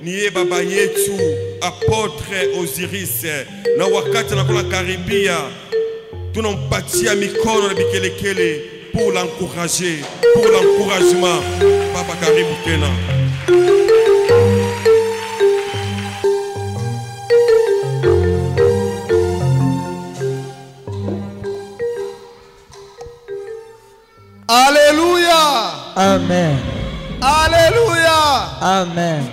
niye baba yetu apôtre Osiris na wakati anakuwa karibia tunampatia mikono na bikelekele pour l'encourager, pour l'encouragement. Baba karibu tena. Alléluia. Amen. Alléluia. Amen.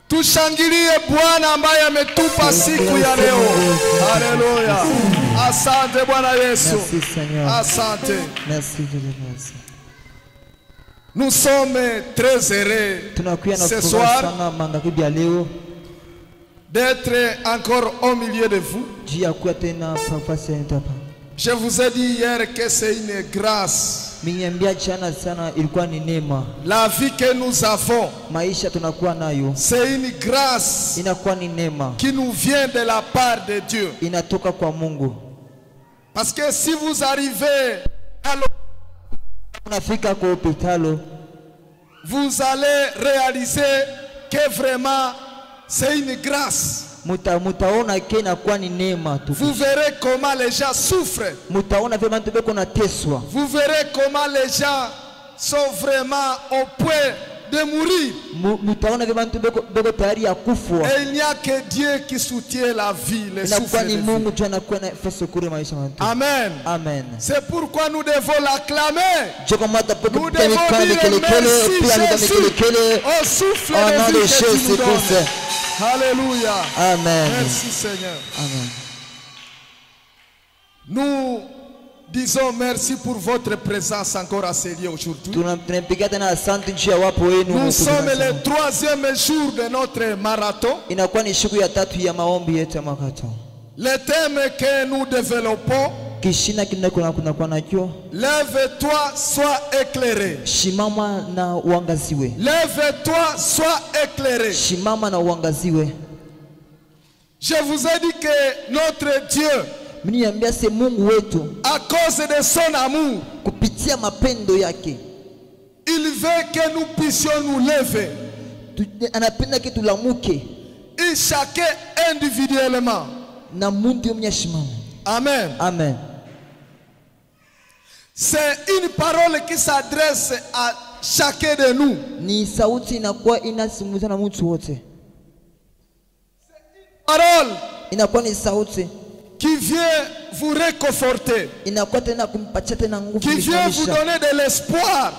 Tushangilie Bwana ambaye ametupa siku ya leo. Haleluya. Asante Bwana Yesu. Merci Seigneur. Asante. Merci Jésus. Nous sommes très heureux ce soir d'être encore au milieu de vous. Je vous ai dit hier que c'est une grâce. La vie que nous avons, c'est une grâce qui nous vient de la part de Dieu. Parce que si vous arrivez à l'hôpital, vous allez réaliser que vraiment c'est une grâce. Vous verrez comment les gens souffrent. Vous verrez comment les gens sont vraiment au point de mourir. Et il n'y a que Dieu qui soutient la vie, les souffles de vie. Amen. Amen. C'est pourquoi nous devons l'acclamer. Nous devons dire merci Jésus au souffle de vie que tu nous donnes. Alléluia. Amen. Merci Seigneur. Amen. Nous disons merci pour votre présence encore à ce lieu aujourd'hui. Nous sommes le 3e jour de notre marathon. Le thème que nous développons, lève-toi, sois éclairé. Lève-toi, sois éclairé. Je vous ai dit que notre Dieu, à cause de son amour, il veut que nous puissions nous lever. Et chacun individuellement. Amen. Amen. C'est une parole qui s'adresse à chacun de nous. C'est une parole qui vient vous réconforter, qui vient vous donner de l'espoir.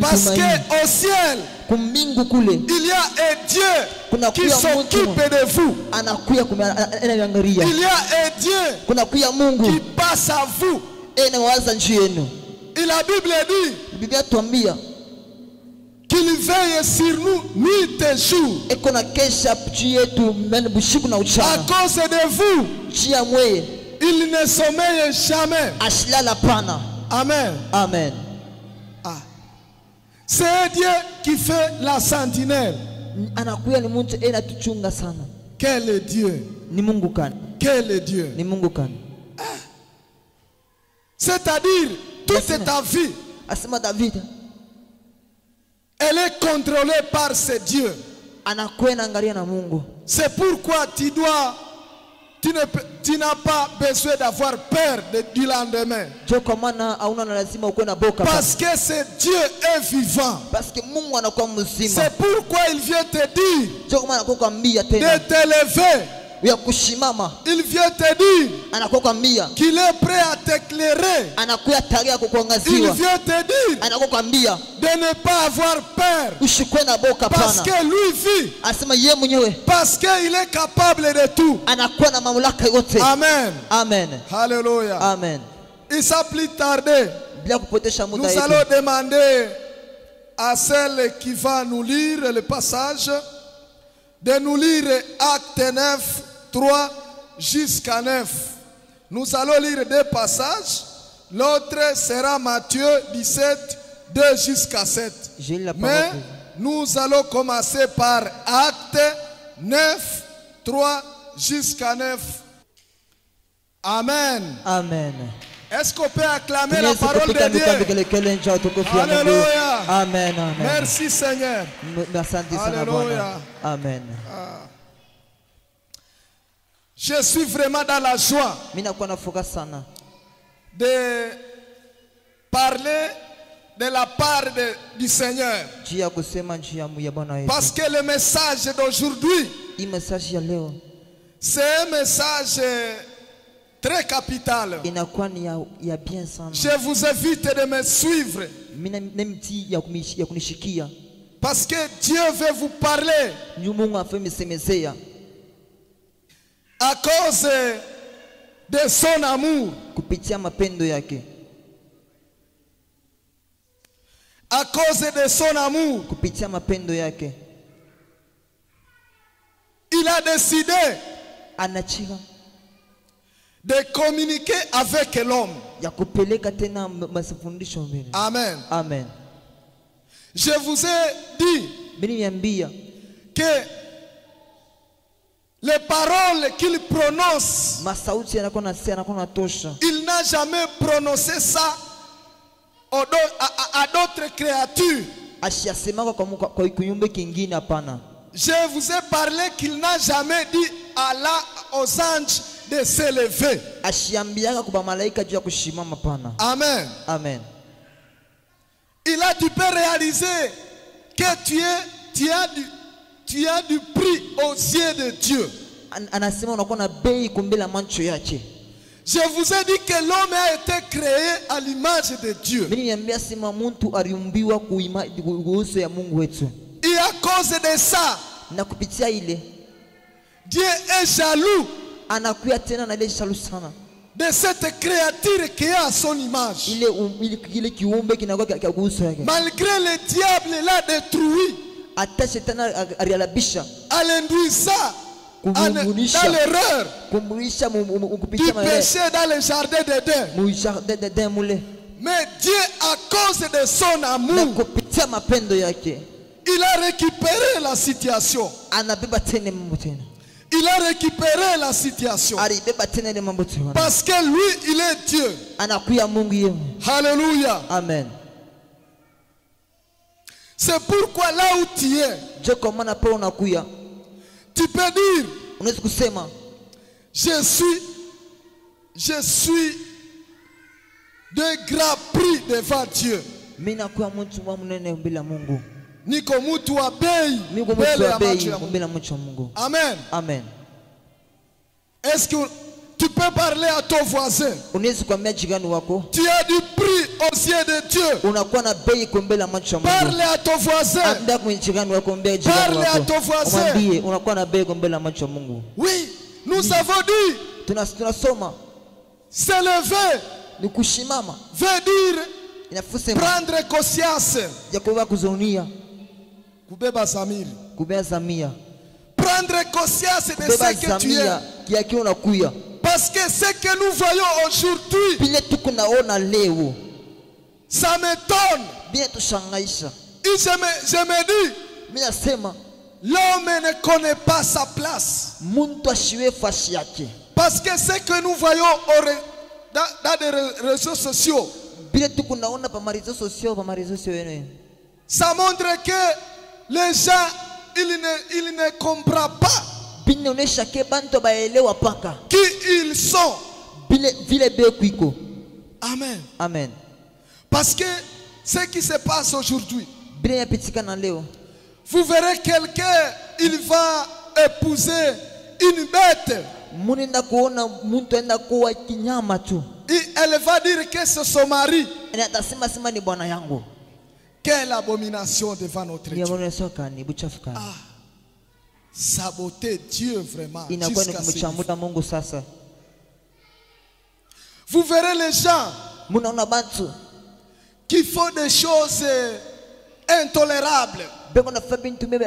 Parce qu'au ciel, il y a un Dieu qui s'occupe de vous. Il y a un Dieu qui passe à vous. Et la Bible dit qu'il veille sur nous nuit et jour. À cause de vous, il ne sommeille jamais. Amen. Amen. Ah. C'est un Dieu qui fait la sentinelle. Quel est Dieu? Quel est Dieu? Ah. C'est-à-dire, toute ta vie, elle est contrôlée par ce Dieu. C'est pourquoi tu n'as pas besoin d'avoir peur du lendemain. Parce que ce Dieu est vivant. C'est pourquoi il vient te dire de t'élever. Il vient te dire qu'il est prêt à t'éclairer. Il vient te dire de ne pas avoir peur. Parce que lui vit. Parce qu'il est capable de tout. Amen. Amen. Alléluia. Amen. Et sans plus tarder, nous allons demander à celle qui va nous lire le passage de nous lire Acte 9, 3 jusqu'à 9. Nous allons lire deux passages. L'autre sera Matthieu 17, 2 jusqu'à 7. Mais nous allons commencer par Acte 9, 3 jusqu'à 9. Amen. Amen. Est-ce qu'on peut acclamer la parole de Dieu? Alléluia. Amen. Amen. Merci Seigneur. Asante sana Bwana. Amen. Je suis vraiment dans la joie Mimi nakuwa na furaha sana de parler de la part du Seigneur. juu ya kusema juu ya Bwana wetu. Parce que le message d'aujourd'hui, Hii message ya leo c'est un message très capital. inakuwa ni ya bien sana. Je vous invite de me suivre. Mimi nemti ya kunishikia. Parce que Dieu veut vous parler Mungu afemisemezea à cause de son amour. kupitia mapendo yake. À cause de son amour, Kupitia mapendo yake. il a décidé Anachira de communiquer avec l'homme. ya kupeleka tena mafundisho mbele. Amen. Amen. Je vous ai dit Mimi niambia que les paroles qu'il prononce, masauti yanakuwa na tosha. il n'a jamais prononcé ça à d'autres créatures. Ashasemaka kwa kiumbe kingine hapana. Je vous ai parlé qu'il n'a jamais dit aux anges de se lever. Ashiambiaka kwa malaika juu ya kushimama hapana. Amen. Amen. Il a, tu peux réaliser que tu as du prix aux yeux de Dieu. Anasema unakuwa na bei kumbela macho yake. Je vous ai dit que l'homme a été créé à l'image de Dieu. Mimi niambia sema mtu aliumbiwa kuhusu ya Mungu wetu. Et à cause de ça, Na kupitia ile Dieu est jaloux anakuya tena na ile shalu sana. de cette créature qui est à son image. Ile kiumbe kinakuwa kuhusu yake. Malgré le diable l'a détruit, Hata shetani alialabisha à l'induisant dans l'erreur kumuisha du kupitia péché dans le jardin d'Éden. Mais Dieu, à cause de son amour, kupitia mapendo yake il a récupéré la situation. anabeba tena mambo tena. Il a récupéré la situation. Alibeba tena ile mambo tena. Parce que lui, il est Dieu. Anakuya Mungu yeye. Alléluia. Amen. C'est pourquoi là où tu es, Je comment na pa unakuya. tu peux dire, Unaweza kusema je suis de grands prix devant Dieu. mimi nakuwa mtu wa mnene mbele ya Mungu. Niko mtu wa bei Mimi mbele ya mtu wa macho ya bei Mungu. mbele ya macho ya Mungu. Amen. Amen. Est-ce que tu peux parler à ton voisin? Unaweza kuambia jirani wako Tu as du prix aux yeux de Dieu. unakuwa na bei mbele ya macho ya Mungu. Parle à ton voisin. Anda kwa jirani wako, mbele jirani Parle à wako. ton voisin. Mwambie unakuwa na bei mbele ya macho ya Mungu. Oui, nous avons dit, Tunasoma se lever ni kushimama. veut dire Inafusema prendre conscience. ya kuwa kuzonia, Kubeba zamiri. kubeba zamia. Prendre conscience de Kubeba ce que tu es. zamia kia kile unakuya. Parce que ce que nous voyons aujourd'hui, Bile tukunaona leo ça m'étonne. bila tushangaisha. Et je me dis, Mimi nasema l'homme ne connaît pas sa place. muntu ashiwe fashi yake. Parce que ce que nous voyons dans des réseaux sociaux, Bile tukunaona pa marezo sociaux yenu. ça montre que les gens, ils ne comprennent pas Binaonesha ke bantu baelewa paka. qui ils sont. Vile bekuiko. Amen. Amen. Parce que ce qui se passe aujourd'hui, Bile yapitika na leo. vous verrez quelqu'un, il va épouser une bête. Munenda kuona muntu enda kuwa kinyama tu. Et elle va dire que c'est son mari. Na atasema sema ni bwana yangu. Quelle abomination devant notre Ni Dieu. bwana soka ni buchafuka. Saboter Dieu vraiment. Inakuwa ni Jusqu'à ce kumchamuta Mungu sasa. vous verrez les gens Munaona bantu qui font des choses intolérables. beko na fabi ntume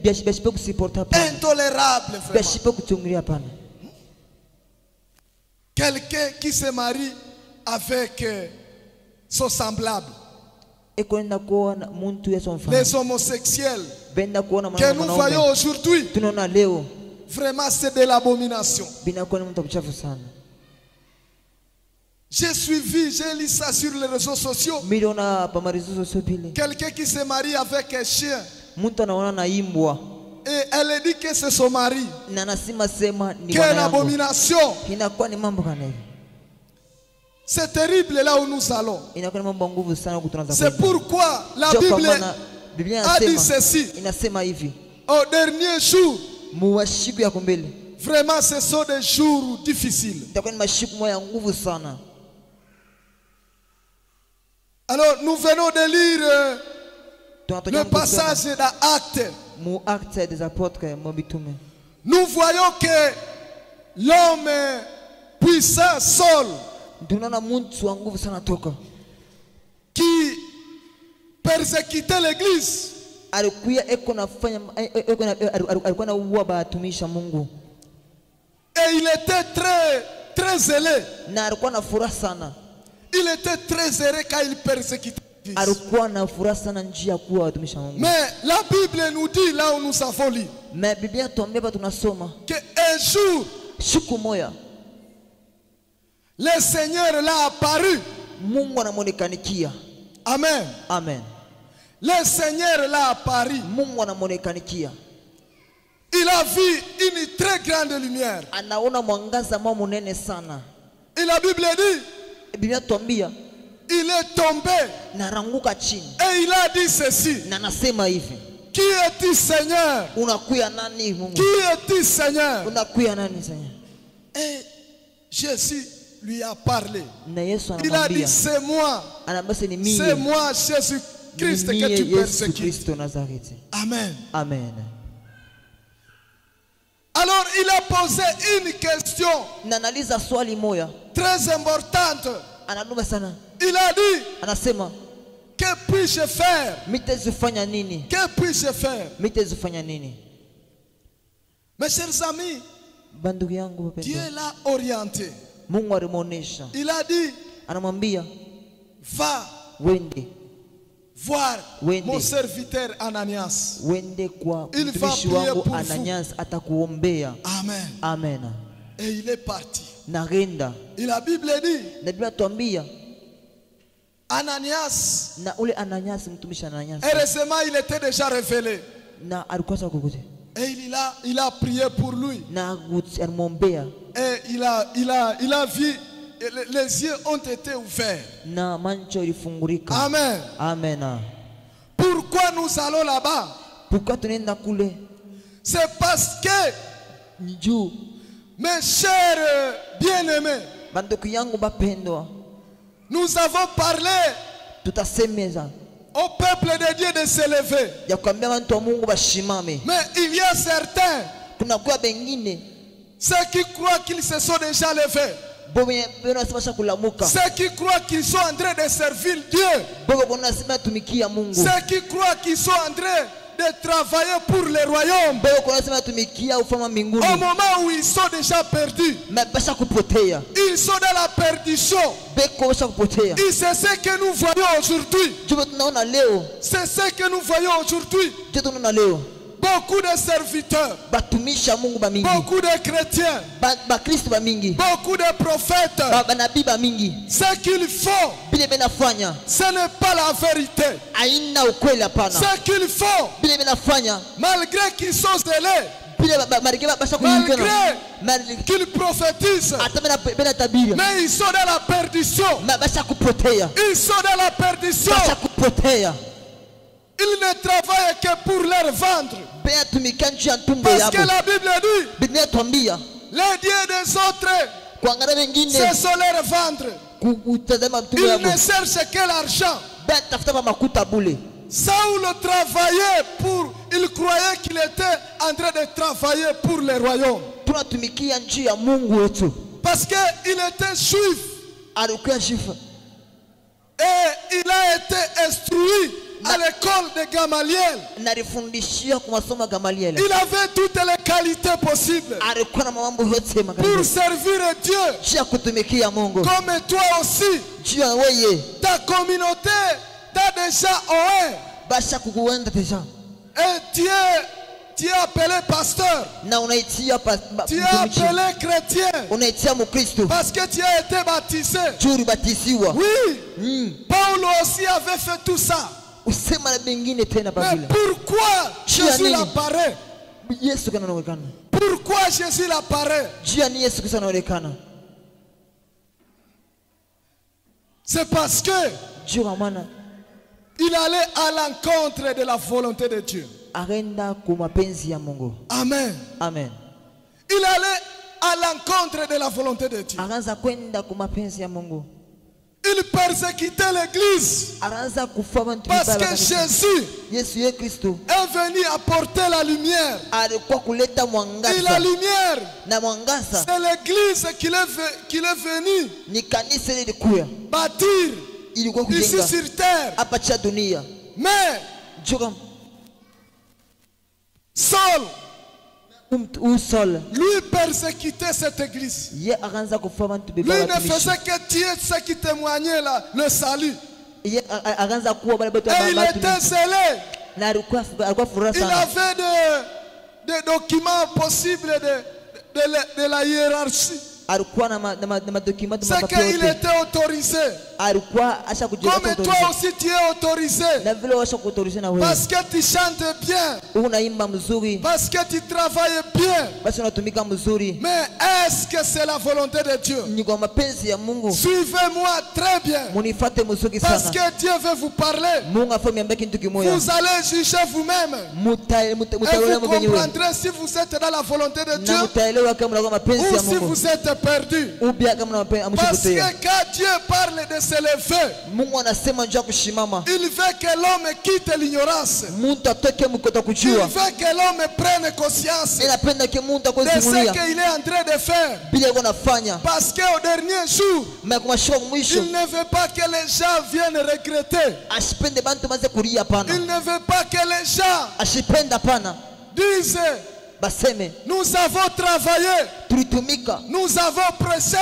biashipe kusiporta pana. Intolérables vraiment. Biashipe kutungilia pana. Quelqu'un qui se marie avec son semblable. Eko enda kuona muntu yeso mfano. Les homosexuels Benda kuona que nous voyons aujourd'hui, tunaona leo vraiment c'est de l'abomination. binakuwa ni mtu mchafu sana. J'ai suivi, j'ai lu ça sur les réseaux sociaux. Quelqu'un qui se marie avec un chien. Et elle dit que c'est son mari. Quelle abomination. C'est terrible là où nous allons. C'est pourquoi la Bible a dit ceci. Au dernier jour, vraiment ce sont des jours difficiles. Alors nous venons de lire le passage d'Actes. Nous voyons que l'homme puissant Saul, qui persécutait l'église, et il était très zélé. Il était très zélé quand il persécutait l'église. Mais la Bible nous dit, là où nous avons lu, qu'un jour, le Seigneur l'a apparu. Amen. Amen. Le Seigneur l'a apparu. Il a vu une très grande lumière. Et la Bible dit, il est tombé. Et il a dit ceci. Qui est-il, Seigneur? Qui est-il, Seigneur? Et Jésus lui a parlé. Il a dit, c'est moi. C'est moi, Jésus-Christ, que tu persécutes. Amen. Amen. Alors il a posé une question très importante. Il a dit, que puis-je faire? Que puis-je faire? Mes chers amis, Dieu l'a orienté. Il a dit, va voir mon serviteur Ananias. Il va prier pour vous. Amen. Amen. Et il est parti. Et la Bible dit, Ananias, heureusement il était déjà révélé. Et il a prié pour lui. Et il a vu, les yeux ont été ouverts. Amen. Amen. Pourquoi nous allons là-bas? C'est parce que, mes chers bien-aimés, nous avons parlé au peuple de Dieu de s'élever. Mais il y a certains, ceux qui croient qu'ils se sont déjà levés, ceux qui croient qu'ils sont en train de servir Dieu, ceux qui croient qu'ils sont en train de travailler pour le royaume, au moment où ils sont déjà perdus, ils sont dans la perdition. Et c'est ce que nous voyons aujourd'hui. C'est ce que nous voyons aujourd'hui. Beaucoup de serviteurs, beaucoup de chrétiens, beaucoup de prophètes. Ce qu'ils font, ce n'est pas la vérité. Ce qu'ils font, malgré qu'ils sont zélés, malgré qu'ils prophétisent, mais ils sont dans la perdition. Ils sont dans la perdition. Ils ne travaillent que pour leur ventre. Parce que la Bible dit, les dieux des autres, ce sont leurs ventres. Ils ne cherchent que l'argent. Saül travaillait il croyait qu'il était en train de travailler pour le royaume. Parce qu'il était juif. Et il a été instruit à l'école de Gamaliel. Il avait toutes les qualités possibles pour servir Dieu. Comme toi aussi, ta communauté t'a déjà oué. Et Dieu tu es appelé pasteur. na unaitia Tu es appelé chrétien. unaitia mkristo Parce que tu as été baptisé. tulibatisiwa. Oui. Paul aussi avait fait tout ça. Usema na bengine tena Mais babila. pourquoi Jésus apparaît? Yesu kana anaonekana. Pourquoi Jésus apparaît? Jia ni Yesu kana anaonekana. C'est parce que Jua maana il allait à l'encontre de la volonté de Dieu. agenda kwa mapenzi ya Mungu. Amen. Amen. Il allait à l'encontre de la volonté de Dieu. Akaanza kwenda kwa mapenzi ya Mungu. Il persécutait l'église. Akaanza kufa bantu Parce que Jésus Yesu ye Kristo est venu apporter la lumière. alikuwa kuleta mwangaza. Et la lumière, Na mwangaza c'est l'église qu'il est venu ni kanisa lilikuya. bâtir Ilikuwa ici kujenga sur terre. hapa cha dunia. Mais Joka Saul, usol lui persécutait cette église. ye akaanza kufa bantu Lui beba ne faisait que tuer ceux qui témoignaient le salut. ye akaanza kuwa bale batu Et il était zélé. na alikuwa furaha Il sana. avait des documents possibles de la hiérarchie. Alikuwa na madokimenti C'est qu'il était autorisé. alikuwa asha kujenga Comme toi aussi tu es autorisé. na vile washa kuautorize na wewe. Parce que tu chantes bien. Unaimba mzuri. Parce que tu travailles bien. Basi unatumika mzuri. Mais est-ce que c'est la volonté de Dieu? Ni kwa mapenzi ya Mungu. Suivez-moi très bien. Munifate mzuri Parce sana. que Dieu veut vous parler. Mungu afanye miambia kitu kimoja. Vous allez juger vous-même. Et vous comprendrez si vous êtes dans la volonté de Dieu Na mtaelewa kama mnakuwa mapenzi ou ya si Mungu. vous êtes perdu. Ubia kama Parce mnapotea. que quand Dieu parle de se lever, Mungu anasema njoo kushimama. il veut que l'homme quitte l'ignorance. Mtu atoke mkota Il kujua. veut que l'homme prenne conscience Inapenda ke mtu de ce akozimulia. qu'il est en train de faire. Bila yuko nafanya. Parce qu'au dernier jour, Mkumashwa mwisho. il ne veut pas que les gens viennent regretter. Asipende bantu maze kulia pana. Il ne veut pas que les gens Asipenda pana. disent Baseme nous avons travaillé, tulitumika. nous avons pressé,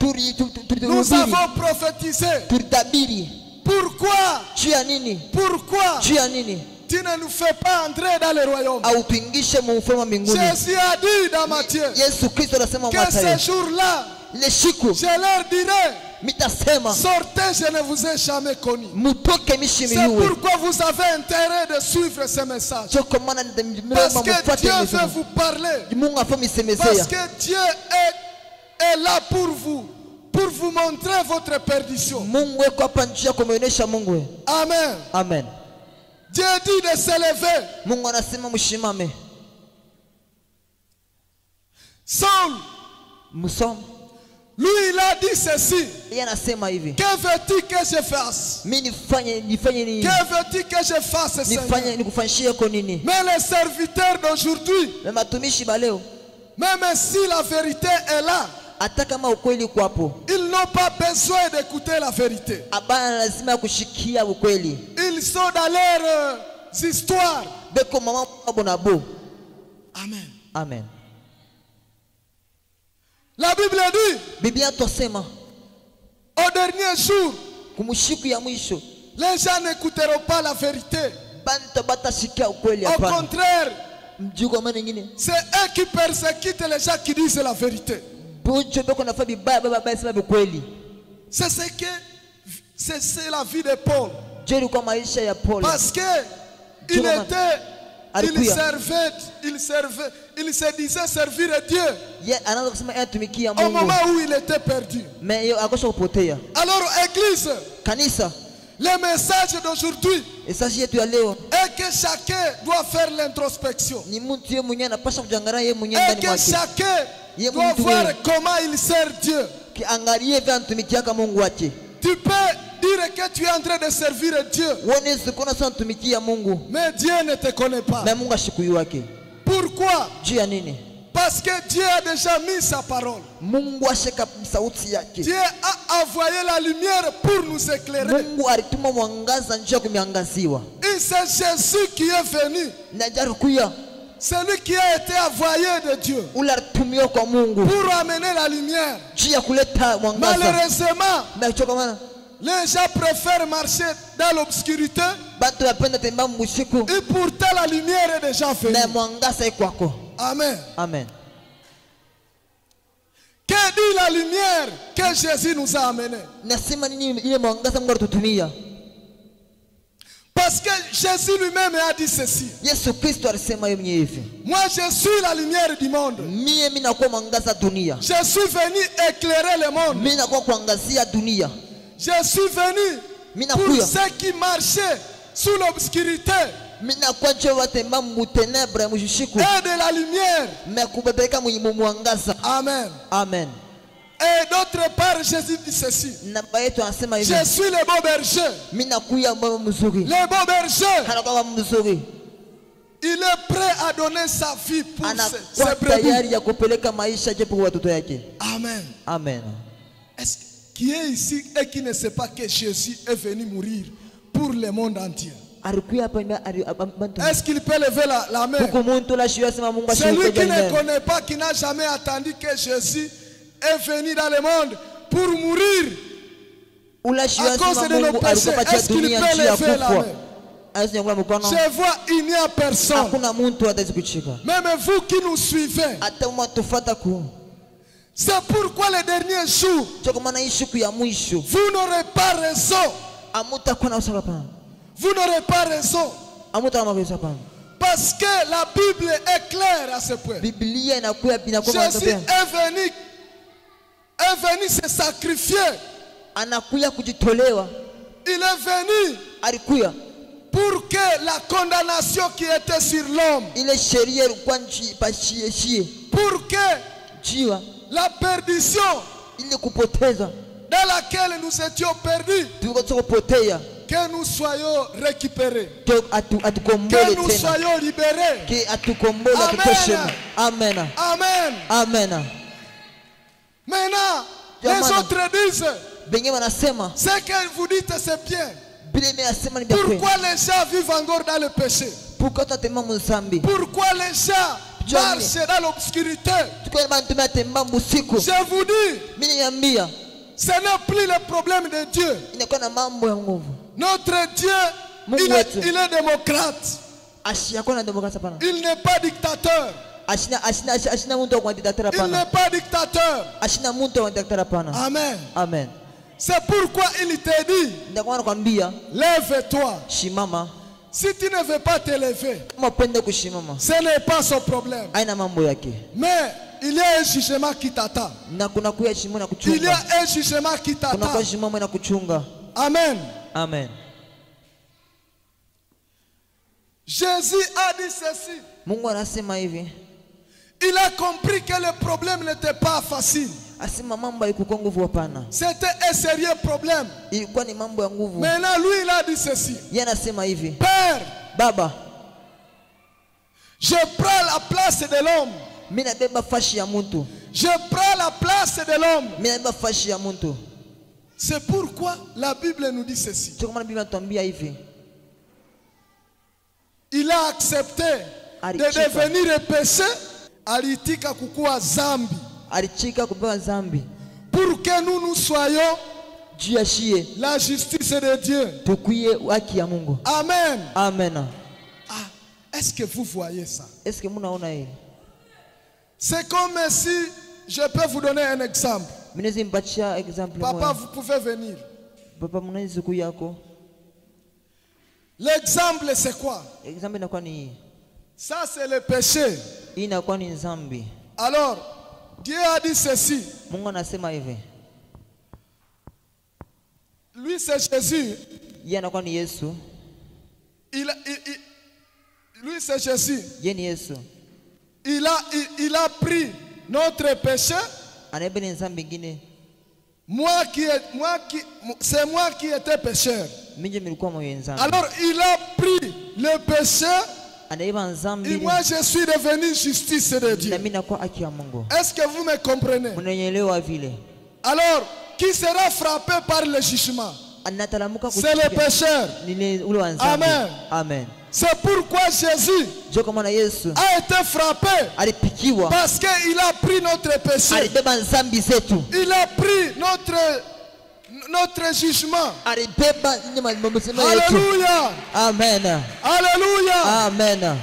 nous avons prophétisé. Tulitabiri. Pourquoi? Juu ya nini? Pourquoi Juu ya nini? tu ne nous fais pas entrer dans le royaume? Au tuingishe mu ufalme wa mbinguni. Jésus a dit dans Matthieu Yesu Kristo anasema que Mathayo. ce jour-là, Le shiku je leur dirai, mitasema sortez, je ne vous ai jamais connu. mutoke mishimi C'est yuwe. pourquoi vous avez intérêt de suivre ce message. Choko mana Parce ndemema que mfuate Dieu veut mifano. vous parler. Mungu afanye Parce misemezea. que Dieu est là pour vous montrer votre perdition. Mungu weko hapa njia kumuonesha Mungu. Amen. Amen. Dieu dit de se lever. Mungu anasema mshimame. Saul, Musom. lui il a dit ceci. Yeye anasema hivi. Que veux-tu que je fasse? Mimi nifanye nini? Que veux-tu que je fasse, Seigneur? Nifanye nikufanyishie kwa nini? Mais les serviteurs d'aujourd'hui, Na matumishi baleo même si la vérité est là, hata kama ukweli kwapo, ils n'ont pas besoin d'écouter la vérité. abana lazima kushikia ukweli. Ils sont dans leurs histoires. Beko mama bonabo. Amen. Amen. La Bible dit, Biblia tosema au dernier jour, kumushiku ya mwisho les gens n'écouteront pas la vérité. bantu batashikia ukweli Au hapana. contraire, Mjuko maana nyingine. c'est eux qui persécutent les gens qui disent la vérité. Bojo beko nafaa bibaya baba sema ukweli. C'est la vie de Paul. Je ilikuwa maisha ya Paul. Parce que il se disait servir Dieu Ye anaanza kusema atumikia au Mungu. moment où il était perdu. Mais yo akosha kupotea. Alors église, Kanisa, le message d'aujourd'hui esaji yetu ya leo est que chacun doit faire l'introspection. ni mtu yeye mwenyewe anapaswa kujiangalia yeye mwenyewe Et ndani que mwake. chacun Ye doit mtu voir wewe. comment il sert Dieu. Kiangalie vile anatumikia Mungu wake. Tu peux dire que tu es en train de servir Dieu, Uone sikona sana tumikia Mungu. mais Dieu ne te connaît pas. Na Mungu ashikui wake. Pourquoi? Juu ya nini? Parce que Dieu a déjà mis sa parole. Mungu ashika sauti yake. Dieu a envoyé la lumière pour nous éclairer. Mungu alituma mwangaza njia kumiangaziwa. Et c'est Jésus qui est venu. Na jarukuya Celui qui a été envoyé de Dieu ula tumio kwa Mungu. pour amener la lumière. Njia kuleta mwangaza. Malheureusement, Na choka maana Les gens préfèrent marcher dans l'obscurité. Et pourtant la lumière est déjà venue. Amen. Amen. Que dit la lumière que Jésus nous a amenée? Parce que Jésus lui-même a dit ceci. Moi je suis la lumière du monde. Je suis venu éclairer le monde. Je suis venu pour ceux qui marchaient sous l'obscurité et de la lumière. Amen. Amen. Et d'autre part, Jésus dit ceci. Je suis le beau berger. Le beau berger, il est prêt à donner sa vie pour ses brebis. Amen. Amen. Est-ce qui est ici et qui ne sait pas que Jésus est venu mourir pour le monde entier? Est-ce qu'il peut lever la main? Celui qui ne connaît pas, qui n'a jamais attendu que Jésus est venu dans le monde pour mourir à cause de nos péchés, est-ce qu'il peut lever la main? Je vois, il n'y a personne. Même vous qui nous suivez, c'est pourquoi les derniers jours, vous n'aurez pas raison. Vous n'aurez pas raison. Parce que la Bible est claire à ce point. Jésus est venu se sacrifier. Il est venu pour que la condamnation qui était sur l'homme, pour que la perdition dans laquelle nous étions perdus, que nous soyons récupérés, que nous soyons libérés. Amen. Amen. Amen. Maintenant, les autres disent, ce que vous dites c'est bien. Pourquoi les gens vivent encore dans le péché? Pourquoi les gens marchent dans l'obscurité? Je vous dis, ce n'est plus le problème de Dieu. Notre Dieu, il est démocrate. Il n'est pas dictateur. Il n'est pas dictateur. Amen. Amen. C'est pourquoi il te dit, lève-toi. Si tu ne veux pas te lever, ce n'est pas son problème. Mais il y a un jugement qui t'attend. Il y a un jugement qui t'attend. Amen. Amen. Jésus a dit ceci. Il a compris que le problème n'était pas facile. C'était un sérieux problème. Maintenant lui il a dit ceci. Père, Baba, je prends la place de l'homme. Je prends la place de l'homme. C'est pourquoi la Bible nous dit ceci. Il a accepté de devenir péché. Alitika kukua zambi. Pour que nous soyons la justice de Dieu. Amen. Amen. Ah, est-ce que vous voyez ça? C'est comme si je peux vous donner un exemple. Papa, vous pouvez venir. L'exemple c'est quoi? Ça c'est le péché. Alors Dieu a dit ceci. Lui c'est Jésus. Lui c'est Jésus. Il a pris notre péché. C'est moi qui étais pécheur. Alors il a pris le péché. Et moi je suis devenu justice de Dieu. Est-ce que vous me comprenez? Alors qui sera frappé par le jugement? C'est le pécheur. Amen. Amen. C'est pourquoi Jésus a été frappé. Parce qu'il a pris notre péché. Il a pris notre jugement. alibeba masemeo yetu. Alléluia. Amen. Alléluia. Amen.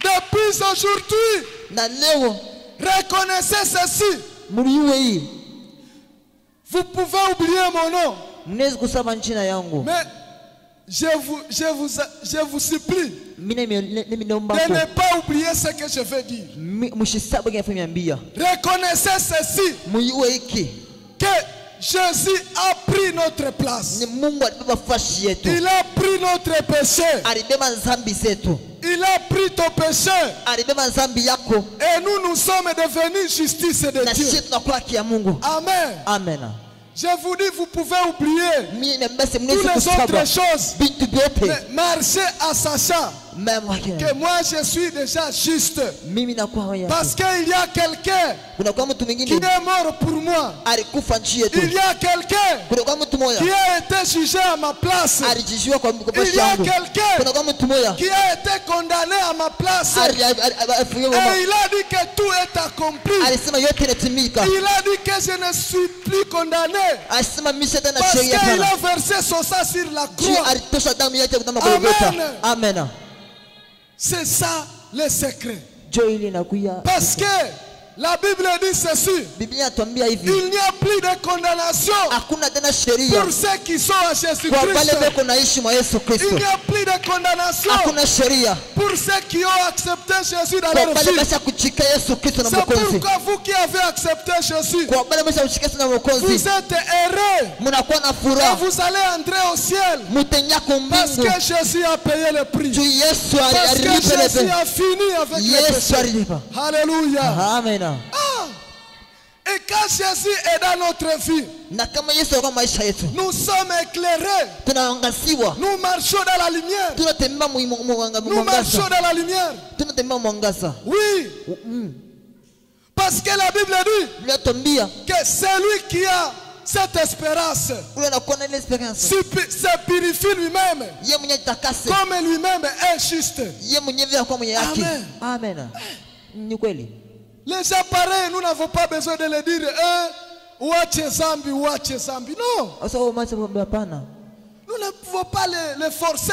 Depuis aujourd'hui, Na leo reconnaissez ceci. mliwe hii. Vous pouvez oublier mon nom. Mnaweza kusema jina yangu. Mais je vous supplie Mimi de ne pas oublier ce que je vais dire. mshisabu kinafanyambia. Reconnaissez ceci. Mliwe hiki. Que Jésus a pris notre place. Ni Mungu alibeba fashi yetu. Il a pris notre péché. Alibeba dhambi zetu. Il a pris ton péché. Alibeba dhambi yako. Et nous sommes devenus justice de Na Dieu. sisi tunakuwa haki ya Mungu. Amen. Amen. Je vous dis, vous pouvez oublier Mimi na mbese toutes mnaweza les kusaba autres choses. vitu vyote. Mais marchez en sachant Mema yake. que moi je suis déjà juste. Mimi nakuwa haya. Parce qu'il y a quelqu'un Kuna kwa mtu qui mwingine est mort pour moi. alikufa nchi yetu. Il y a quelqu'un Kuna kwa mtu moja qui a été jugé à ma place. alijishiwa kwa Il bashi y a yangu. quelqu'un Kuna kwa mtu moja qui a été condamné à ma place. Et il a dit que tout est accompli. alisema yote inatimika. Il a dit que je ne suis plus condamné. Alisema misha tena Parce sheria qu'il tena. a versé son sang sur la Juu croix. alitosha damu yake kutama Golgotha. Amen. Amen. C'est ça le secret. Jo ile inakuya. Parce que la Bible dit ceci. Biblia inatuambia hivi. Il n'y a plus de condamnation Hakuna tena sheria pour ceux qui sont à kwa wale Jésus-Christ. wako naishi mwa Yesu Il Kristo. n'y a plus de condamnation Hakuna sheria pour ceux qui ont accepté Jésus dans kwa leur wale vie. basi kuchika Yesu Kristo na C'est Mwokozi. pourquoi vous qui avez accepté Jésus, Kwa wale basi kuchika Yesu na vous Mwokozi. êtes heureux Mnakuwa na et furaha. vous allez entrer au ciel Mutenya parce kumbingu. que Jésus a payé le prix. Juu Yesu Parce que alilipa Jésus lepe. a fini avec les Yesu péchés. alilipa. Alléluia. Amen. Et quand Jésus est dans notre vie, Na kama Yesu alikuwa maisha yetu. nous sommes éclairés. Tunaangaziwa. Nous marchons dans la lumière. Tunatembea Nous mwangaza. marchons dans la lumière. Tunatembea mwangaza. Oui. Parce que la Bible dit Biblia tuambia que celui qui a cette espérance ule anakuwa na ile experience. se purifie lui-même Yeye mwenyewe takase. comme lui-même est juste. Yeye mwenyewe anakuwa mwenye haki. Amen. Amen. Ni kweli. Les gens pareils, nous n'avons pas besoin de le dire. Ouache zambi, ouache zambi. Non. Sasa wao macho hapana. Nous ne pouvons pas les forcer.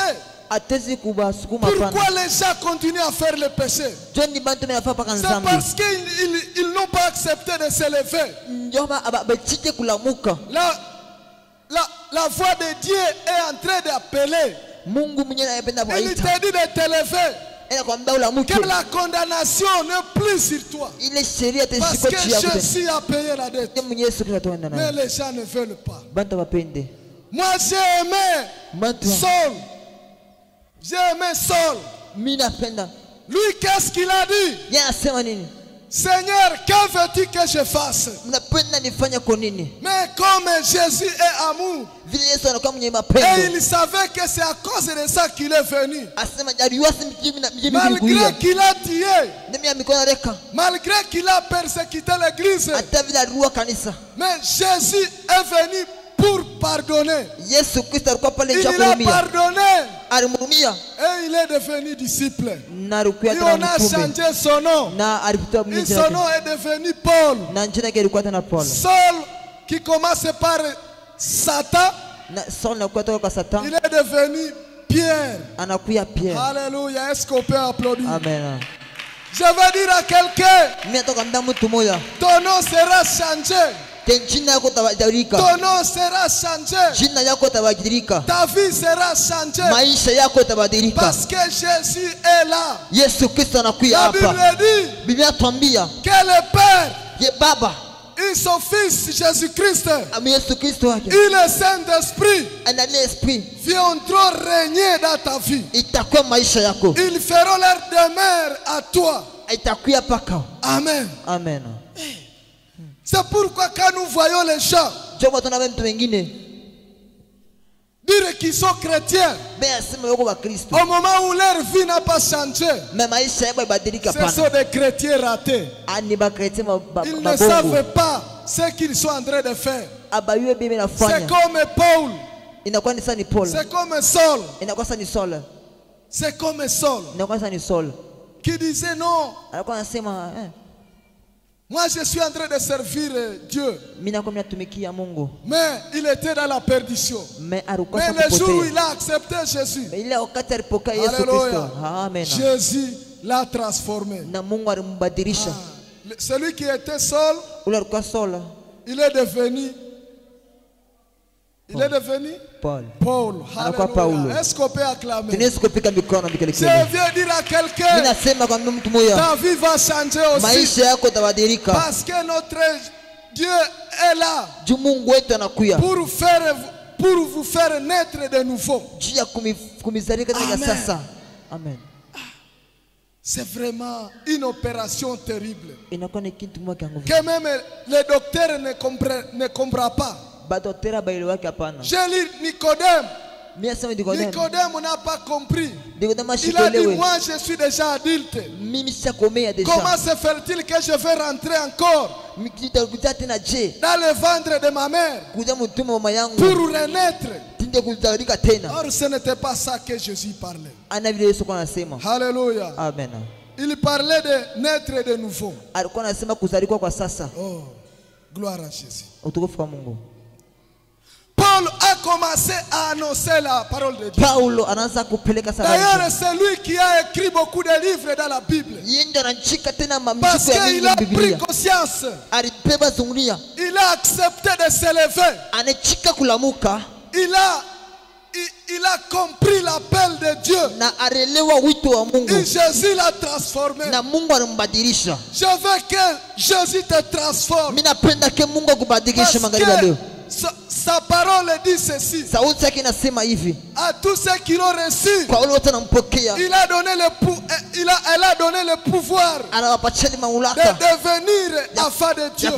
Atezi kubasukuma hapana. Pourquoi les gens continuent à faire le péché? John bantu menafa paka C'est nzambi. parce qu'ils n'ont pas accepté de se lever. Njoba abachike kulamuka. La voix de Dieu est en train d'appeler. Mungu mwenyewe anapenda Il kuita. te dit de te lever. Anakuambia ulamuke. Que la condamnation n'est plus sur toi. Ile sheria Parce teshiko que chia kute. Jésus a payé la dette. Yeye mwenyewe Yesu Kristo anaenda Mais naye. les gens ne veulent pas. Bantu wapende. Moi j'ai aimé Bantu. Saul. J'ai aimé Saul. Mimi napenda. Lui, qu'est-ce qu'il a dit? Yeye anasema nini? Seigneur, que veux-tu que je fasse? Mnapenda nifanye kwa nini? Mais comme Jésus est amour, Vile Yesu anakuwa mwenye et mapendo. il savait que c'est à cause de ça qu'il est venu. Asema jariwasi mjimi na mjimi Malgré kuia. qu'il a tué, Nemi ya mikono reka. malgré qu'il a persécuté l'église, Hata vile aliua kanisa. mais Jésus est venu pour pardonner. Yesu Kristo alikuwa pale Il nje a kumhurumia. pardonné Alimhurumia et il est devenu disciple. na alikuwa Et tena on a mtume. changé son nom. Na alikuwa Et mwenye son jina nom lake. est devenu Paul. Na jina lake alikuwa tena Paulo. Saul, qui commence par Satan, Na Saul anakuwa toka kwa Satan. il est devenu Pierre. Anakuya Pierre. Alléluia. Est-ce qu'on peut applaudir? Amen. Je vais dire à quelqu'un, Mimi natoka mda mtu moja. ton nom sera changé. Jina yako tabadilika. Ton nom sera changé. Jina yako tabadilika. Ta vie sera changée. Maisha yako tabadilika. Parce que Jésus est là. Yesu Kristo anakuya La hapa. Bible dit Biblia tuambia que le Père ye baba et son Fils Jésus-Christ ami Yesu Kristo wake et le Saint-Esprit ana l'esprit viendront régner dans ta vie. itakuwa maisha yako. Ils feront leur demeure à toi. Itakuya paka. Amen. Amen. C'est pourquoi quand nous voyons les gens Jomo tunaona mtu wengine dire qu'ils sont chrétiens, bea sema wako wa Kristo. au moment où leur vie n'a pas changé, Mais maisha yao ibadilika ce pana. sont des chrétiens ratés. Ani ba chrétien Ils ne babongo. savent pas ce qu'ils sont en train de faire. Abayue bibi C'est nafanya. comme Paul, Inakuwa ni sasa ni Paul. c'est comme Saul, Inakuwa sasa ni Saul. c'est comme Saul Inakuwa sasa ni Saul. qui disait non, Alikuwa anasema Moi je suis en train de servir Dieu. Mungu. Mais il était dans la perdition. Mais le jour où il a accepté Jésus, Alléluia, Jésus l'a transformé. Celui qui était seul, il est devenu Paul. Alléluia. Est-ce qu'on peut acclamer? Je viens dire à quelqu'un, ta vie va changer aussi. Parce que notre Dieu est là pour vous faire naître de nouveau. Amen. C'est vraiment une opération terrible que même les docteurs ne comprennent pas. J'ai lu Nicodème. Nicodème n'a pas compris. Il a dit, moi je suis déjà adulte. Comment se fait-il que je vais rentrer encore dans le ventre de ma mère pour renaître? Or ce n'était pas ça que Jésus parlait. Alléluia. Amen. Il parlait de naître de nouveau. Oh, gloire à Jésus. Paul a commencé à annoncer la parole de Dieu. D'ailleurs, c'est lui qui a écrit beaucoup de livres dans la Bible. Parce qu'il a pris conscience. Il a accepté de s'élever. Il a compris l'appel de Dieu. Et Jésus l'a transformé. Je veux que Jésus te transforme. Parce que sa parole dit ceci. À tous ceux qui l'ont reçu, elle a donné le pouvoir de devenir enfant de Dieu.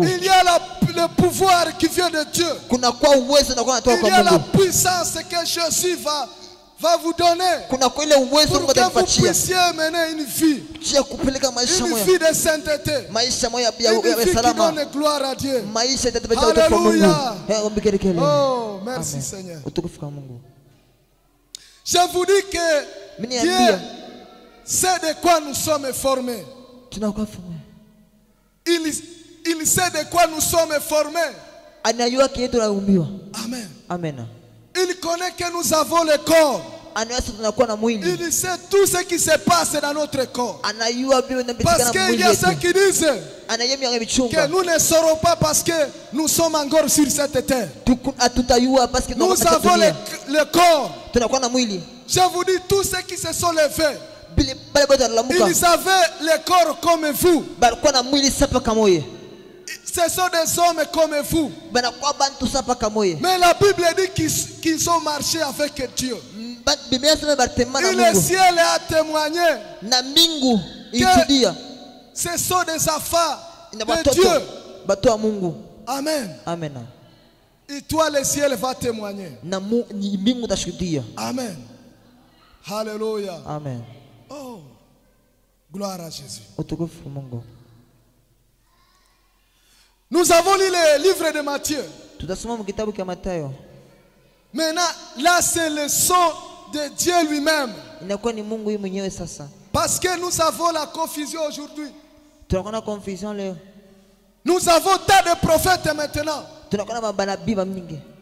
Il y a le pouvoir qui vient de Dieu. Il y a la puissance que Jésus va vous donner pour que vous puissiez mener une vie de sainteté, une vie qui donne gloire à Dieu. Alléluia. Oh, merci Seigneur. Je vous dis que Dieu sait de quoi nous sommes formés. Il sait de quoi nous sommes formés. Amen. Il connaît que nous avons le corps. Il sait tout ce qui se passe dans notre corps. Parce qu'il y a ceux qui disent que nous ne saurons pas parce que nous sommes encore sur cette terre. Nous avons le corps. Je vous dis, tous ceux qui se sont levés, ils avaient le corps comme vous. Ce sont des hommes comme vous. Mais la Bible dit qu'ils ont marché avec Dieu. Et le ciel a témoigné que ce sont des affaires de Dieu. Amen. Et toi, le ciel va témoigner. Amen. Alléluia. Amen. Oh, gloire à Jésus. Nous avons lu le livre de Matthieu. Maintenant, là c'est le son de Dieu lui-même. Parce que nous avons la confusion aujourd'hui. Nous avons tant de prophètes maintenant.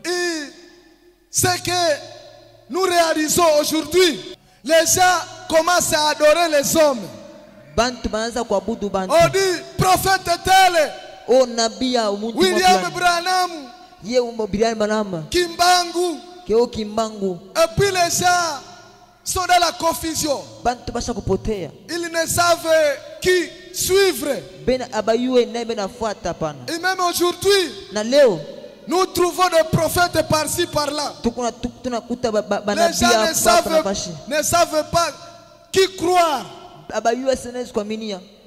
Et ce que nous réalisons aujourd'hui, les gens commencent à adorer les hommes. On dit prophète tel, William Branham, Kimbangu. Et puis les gens sont dans la confusion. Ils ne savent qui suivre. Et même aujourd'hui, nous trouvons des prophètes par-ci par-là. Les gens ne savent pas qui croire.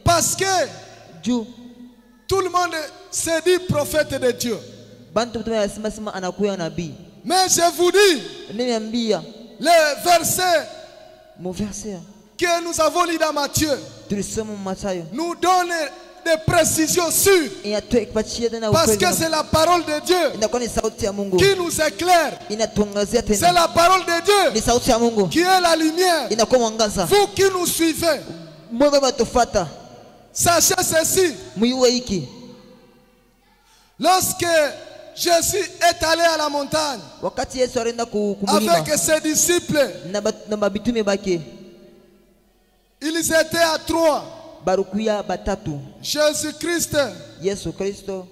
Parce que tout le monde se dit prophète de Dieu. Mais je vous dis, le verset que nous avons lu dans Matthieu nous donne des précisions sûres. Parce que c'est la parole de Dieu qui nous éclaire. C'est la parole de Dieu qui est la lumière. Vous qui nous suivez, Sachez ceci. Muyue hiki. Lorsque Jésus est allé à la montagne Wakati Yesu alienda kumulima avec ses disciples, na mabitume bake. ils étaient à 3. Barukuya batatu. Jésus-Christ. Yesu Kristo.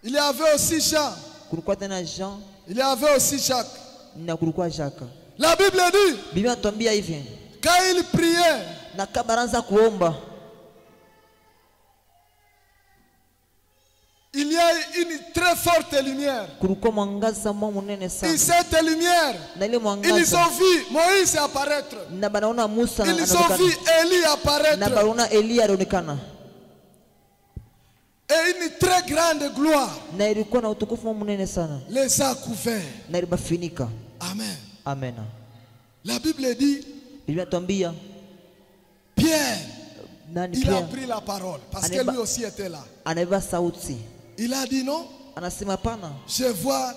Il y avait aussi Jean. Kulikuwa tena Jean. Il y avait aussi Jacques. Na kulikuwa Jacques. La Bible dit, Biblia inatuambia hivi. quand il priait, Na kabaranza kuomba, il y a une très forte lumière. kulikuwa mwangaza munene Et sana. cette lumière, Na ile ils mwangaza ont vu Moïse apparaître. na banaona Musa Ils ont vu anaonekana. Élie Na apparaître. banaona Elia anaonekana. Et une très grande gloire Na ilikuwa na utukufu munene sana. les a couverts. Na ilibafinika. Amen. Amen. La Bible dit, Biblia inatuambia Pierre, nani il a pia pris la parole parce que Aneba- lui aussi était là. anaiba sauti. Il a dit non, Anasema pana. je vois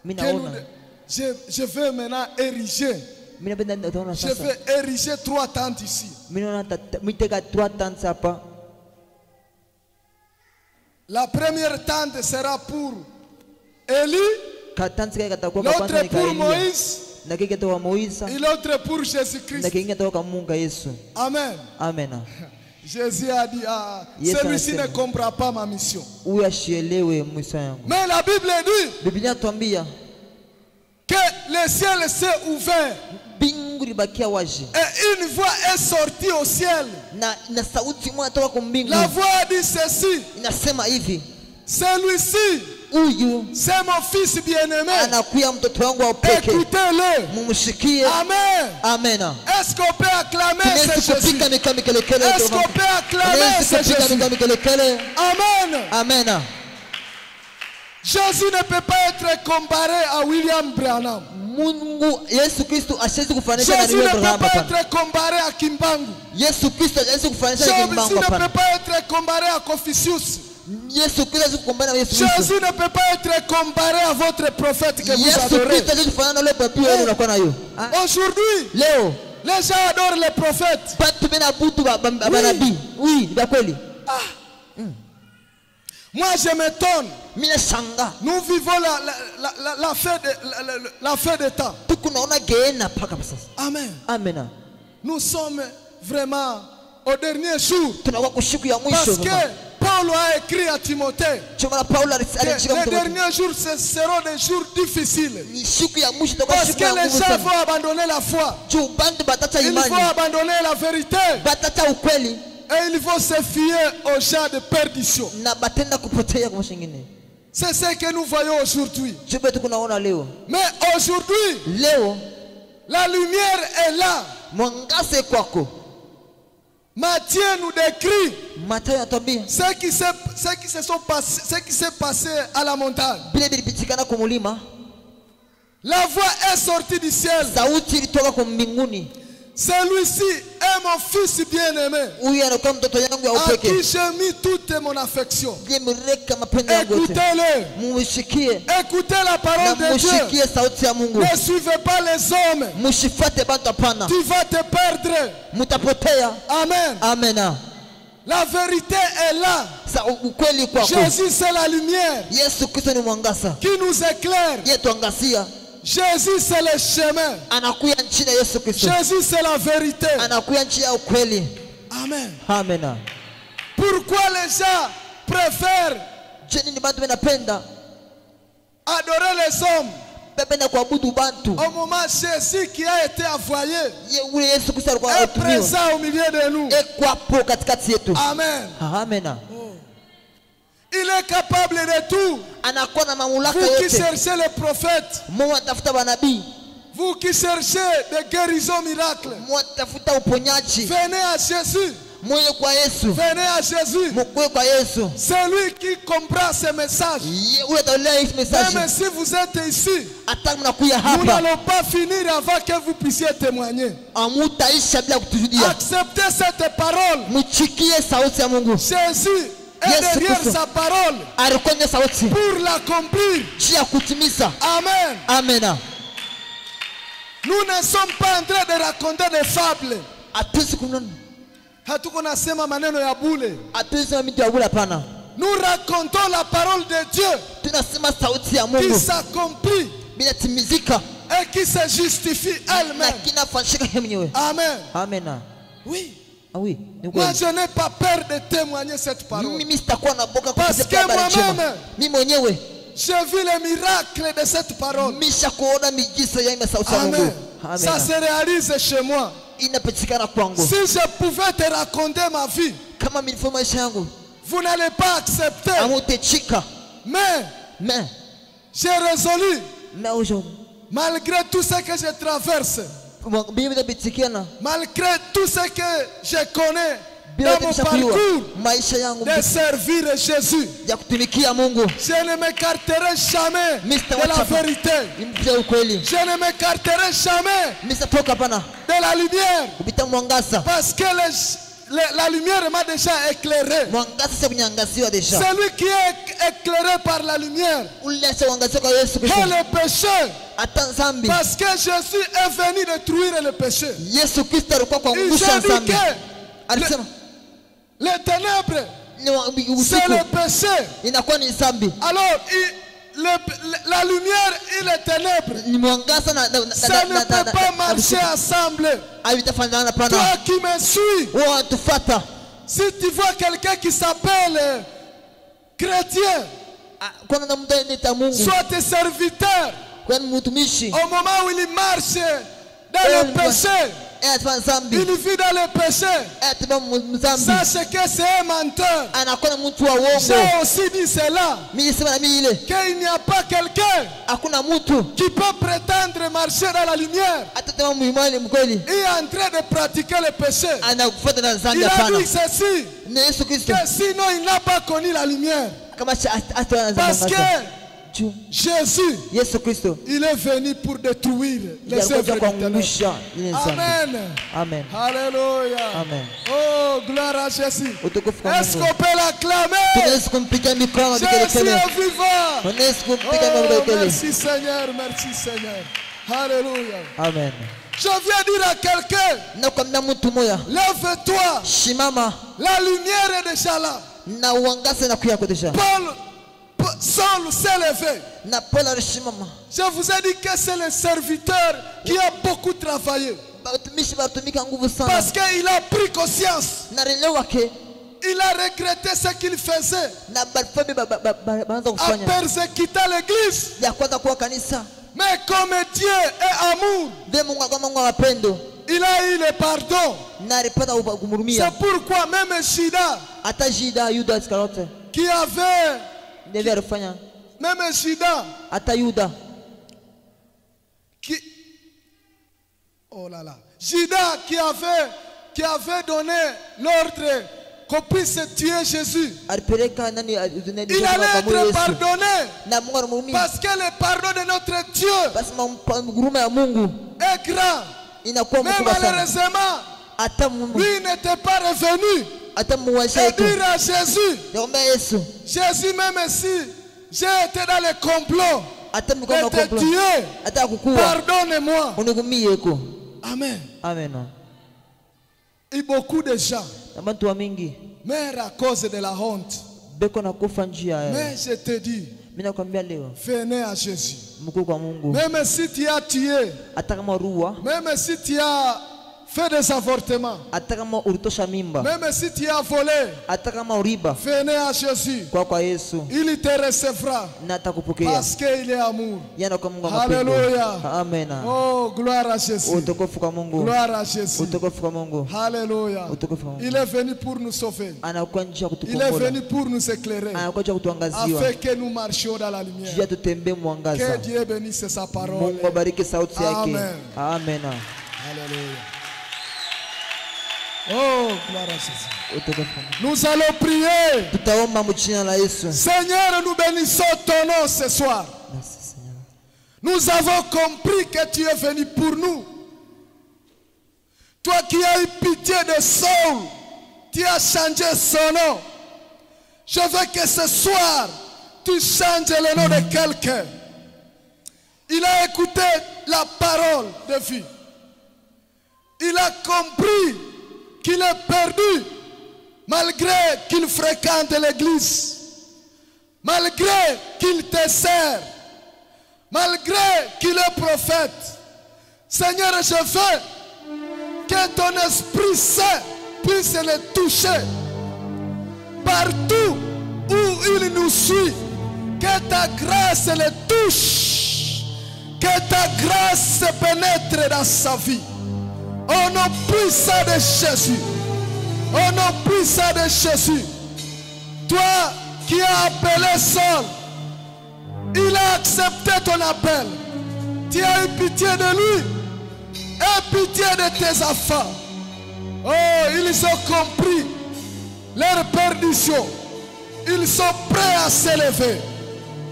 Mimi que naona. je vais maintenant ériger. Mimi napenda nitaona Je sasa. vais ériger 3 tentes ici. Mimi naona miteka 3 tents hapa. La première tente sera pour Élie, Katanti kaka katakuwa kwanza l'autre ni pour Elia. Moïse Na kike toka Moisa. et l'autre pour Na Jésus-Christ. kingine toka Mungu Yesu. Amen. Amen. Jésus a dit, ah, Yes, celui-ci ne anasema. comprend pas ma mission. Huyu ashielewe mwisho yangu. Mais la Bible dit Biblia inatuambia que le ciel s'est ouvert mbingu libakia wazi. et une voix est sortie au ciel. Na sauti moja toka kwa mbingu. La voix dit ceci, Inasema hivi. celui-ci, Huyu c'est mon fils bien-aimé. anakuya mtoto wangu wa upeke. Écoutez-le. Mumshikie. Amen. Amen. Est-ce qu'on peut acclamer ce Tunaweza Jésus? kupika mikelekele. Est-ce qu'on peut acclamer ce Tunaweza kupika Jésus? mikelekele. Amen. Amen. Jésus ne peut pas être comparé à William Branham. Mungu Yesu Kristo asiwezi kufanisha na Jésus yule ne Abraham peut pas hapana. être comparé à Kimbangu. Yesu Kristo asiwezi kufanisha na Jésus Kimbangu ne peut hapana. pas être comparé à Confucius. Yesu Kristo asiwezi kukombana na Yesu Kristo. Jésus ne peut pas être comparé à votre prophète que vous Yesu adorez. Kristo asiwezi kufanana na yule papi wewe unakuwa nayo. Aujourd'hui, Leo les gens adorent les prophètes. batu bena butu banabii. Oui, ni kweli. Moi, je m'étonne. Mimi nashanga. Nous vivons la fin des temps. Tuko naona geena paka sasa. Amen. Amen. Nous sommes vraiment au dernier jour. Tunakuwa kushiku ya mwisho. Parce que Paul a écrit à Timothée Choma Paulo que alichika les mtu. derniers jours ce seront des jours difficiles. Ni siku ya mwisho itakuwa Parce siku que ya les nguvu gens sana. vont abandonner la foi. Juu bantu batata Ils imani. vont abandonner la vérité. Batata ukweli. Et ils vont se fier aux gens de perdition. Na batenda kupotea kwa shingine. C'est ce que nous voyons aujourd'hui. Jube tuko naona leo. Mais aujourd'hui, Leo la lumière est là. mwangaze kwako. Matthieu nous décrit Mathayo anatuambia ce qui s'est passé à la montagne. vile vilipitikana kwa mulima. La voix est sortie du ciel. Sauti ilitoka kwa mbinguni. Celui-ci est mon fils bien-aimé, Huyu anakuwa mtoto yangu ya à upeke. qui j'ai mis toute mon affection. Yemireka mapendo yangu yote. Écoutez-le. Mushikie Écoutez la na parole de Dieu. mushikie sauti ya Mungu. Ne suivez pas les hommes. Musifate bantu hapana. Tu vas te perdre. Mutapotea. Amen. Amen. La vérité est là. Sa ukweli kwako. Jésus, c'est la lumière Yesu Kristo ni mwangaza. qui nous éclaire. Yetuangazia. Jésus, c'est le chemin. Anakuya nchi ya Yesu Kristo. Jésus, c'est la vérité. Anakuya nchi ya ukweli. Amen. Amen. Pourquoi les gens préfèrent Je nini bantu benapenda adorer les hommes bependa kuabudu bantu? au moment Jésus qui a été envoyé Ule Yesu Kristo alikuwa est anatumiwa. présent au milieu de nous? Ekwapo katikati yetu. Amen. Amen. Il est capable de tout. Anakuwa na mamlaka Vous qui yote. cherchez les prophètes, Mungu atafuta manabii. vous qui cherchez des guérisons miracles, Mungu atafuta uponyaji. venez à Jésus. Mwenye kwa Yesu. Venez à Jésus. Mkwe kwa Yesu. Celui qui comprend ces messages. Ule ataolea hii message. Même si vous êtes ici, Hata mnakuya nous hapa. n'allons pas finir avant que vous puissiez témoigner. Amutaisha bila kutujudia. Acceptez cette parole. Mchikie sauti ya Mungu. Jésus est Yes, derrière Kristo. sa parole Alikonye sauti. pour l'accomplir. Chia kutimiza. Amen. Amen. Nous ne sommes pas en train de raconter des fables. Hatuwezi kunena. Hatuko nasema maneno ya bule. Atusema mtu ya bule hapana. Nous racontons la parole de Dieu. Tunasema sauti ya Mungu. Qui s'accomplit. Binatimizika. Et qui se justifie elle-même. Na kinafanyika mwenyewe. Amen. Amen. Oui. Ah oui. Moi je n'ai pas peur de témoigner cette parole. Mimi sitakuwa na boka parce que moi-même, mimi mwenyewe j'ai vu les miracles de cette parole. Misha kuona miujiza ya sauti ya Mungu. Amen. Ça se réalise chez moi. Inapatikana kwangu. Si je pouvais te raconter ma vie, kama milifo maisha yangu, vous n'allez pas accepter. Amutechika. Mais j'ai résolu, mais aujourd'hui, malgré tout ce que je traverse, malgré tout ce que je connais dans mon parcours, de servir Jésus. Je ne m'écarterai jamais de la vérité. Je ne m'écarterai jamais de la lumière. Parce que la lumière m'a déjà éclairé. Celui qui est éclairé par la lumière est le péché. Parce que Jésus est venu détruire le péché. Il s'est dit que les ténèbres, c'est le péché. Alors, la lumière et les ténèbres, ça ne peut pas marcher ensemble. Toi qui me suis, si tu vois quelqu'un qui s'appelle chrétien, soit tes serviteurs, au moment où il marche dans le péché, il vit dans le péché, sache que c'est un menteur. J'ai aussi dit cela, qu'il n'y a pas quelqu'un qui peut prétendre marcher dans la lumière et en train de pratiquer le péché. Il a dit ceci, que sinon il n'a pas connu la lumière. Parce que Jésus, il est venu pour détruire les œuvres du ténèbre. Amen. Amen. Alléluia. Amen. Oh, gloire à Jésus. Est-ce qu'on peut l'acclamer? Jésus est vivant. Oh, merci Seigneur, merci Seigneur. Alléluia. Amen. Je viens dire à quelqu'un, lève-toi. La lumière est déjà là. Saul s'est levé. Je vous ai dit que c'est le serviteur qui a beaucoup travaillé. Parce qu'il a pris conscience. Il a regretté ce qu'il faisait. À persécuter l'église. Mais comme Dieu est amour, il a eu le pardon. C'est pourquoi même Judas, qui avait même Judas Judas qui avait donné l'ordre qu'on puisse tuer Jésus, il allait être pardonné parce que le pardon de notre Dieu est grand. Mais malheureusement, lui n'était pas revenu et dire à Jésus, Jésus, même si j'ai été dans le complot de te tuer, pardonne-moi. Amen. Amen. Et beaucoup de gens meurent à cause de la honte. Mais je te dis, venez à Jésus. Même si tu as tué, même si tu as fait des avortements, même si tu as volé, venez à Jésus. Il te recevra parce qu'il est amour. Alléluia. Amen. Oh, gloire à Jésus. Gloire à Jésus. Alléluia. Il est venu pour nous sauver. Il est venu pour nous éclairer, afin que nous marchions dans la lumière. Que Dieu bénisse sa parole. Amen. Amen. Alléluia. Oh, gloire à Jésus. Nous allons prier. Seigneur, nous bénissons ton nom ce soir. Nous avons compris que tu es venu pour nous. Toi qui as eu pitié de Saul, tu as changé son nom. Je veux que ce soir, tu changes le nom de quelqu'un. Il a écouté la parole de vie. Il a compris qu'il est perdu, malgré qu'il fréquente l'église, malgré qu'il te sert, malgré qu'il est prophète. Seigneur, je veux que ton Esprit Saint puisse le toucher partout où il nous suit. Que ta grâce le touche, que ta grâce pénètre dans sa vie. Au nom puissant de Jésus, au nom puissant de Jésus, toi qui as appelé Saul, il a accepté ton appel. Tu as eu pitié de lui et pitié de tes enfants. Oh, ils ont compris leur perdition. Ils sont prêts à s'élever.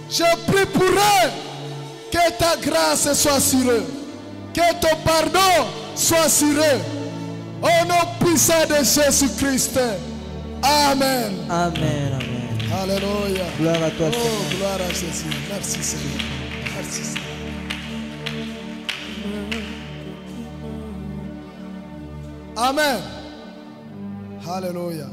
Je prie pour eux que ta grâce soit sur eux, que ton pardon soit sur eux. Au nom puissant de Jésus-Christ. Amen. Amen. Amen. Alléluia. Gloire à toi, Oh, Seigneur. gloire à Jésus. Merci Seigneur. Merci Seigneur. Amen. Alléluia.